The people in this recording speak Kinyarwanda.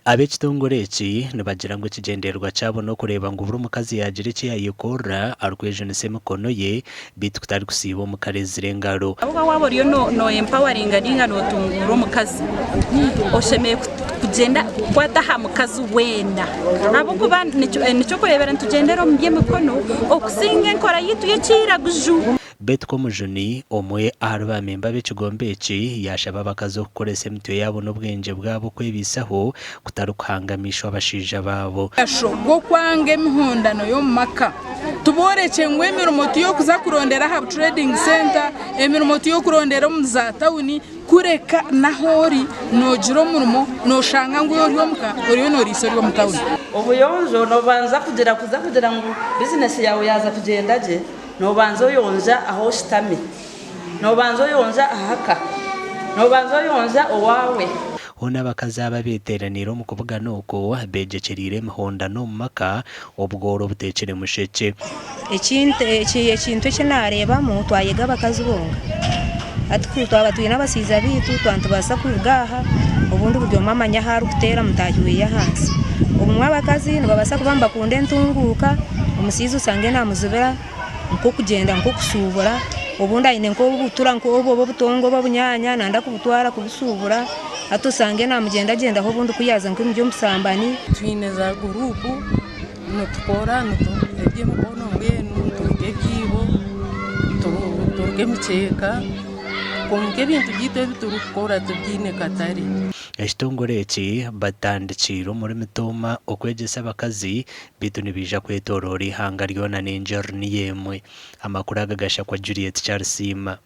Ab'ekitongole eki nibagira ngu ekigendererwa kyabo n'okureba ngu buri omukazi yagira eki yayekora arikwejunisya emikono ye bitu kutari kusiiba omukarezire engaro. Ahubwo waba oriyo no empoweringa ninga notunguura omukazi oshemereire kugenda kukwata aha mukazi wena ahabwokuba nikyo kureebera nitugendera omu by'emikono okusinga enkora yitu y'ekiraguju. Betu komujuni omwe ahari bamemba b'ekigombe eki yashaba abakazi okukoresa emitwe yabo n'obwengye bwabo kwebisaho kutari kuhangamisha abashaija baabo. Gokwanga emihondano y'omu maka tuborekye ngu emirimo tuyokuza kurondera aha trading center, emirimo tuyokurondera omu za tawuni, kureka nahori nogira omurimo noshanga ngu oriyo noriisa ori omu tawuni. Obuyonjo nobanza kugira ngu bizinesi yawe yaza kugenda gye, nobanza oyonja aho oshitami, nobanza oyonja ahaka, nobanza oyonja owawe. Hona abakazi aba beteranire omu kubugana okwo begyekyerire emihondano omu maka obworo butekire mushekye. Ekintu eki nareebamu twayega abakazi bonka ati twaba twine abasiiza biitu twantubasa kuruga aha obundi buri omwe amanya ahu arikuteera mutaahi we y'ahansi. Obumwe abakazi nibabasa kuba nibakunda entunguuka, omusiiza osange namuzibira nk'okugenda nk'okusuubura, obundi aine nk'obutura nk'obwo obutongo obunyanya nanda kubutwara kubusuubura, ati osange namugendagendaho obundi kuyaza nk'omu by'omusambani. Twine za gurupu nitukora eby'emikono mbwenu turuga ebyibo turuga emiceeka konka ebintu byaitu ebi turikukora tubyine katare. Ekitongole eki batandikire omuri MITOOMA okwegyesa abakazi bitu nibija kwetooroora ihanga ryona n'engyeri niyo emwe. Amakuru agagashakwa Juliet Charles Sima.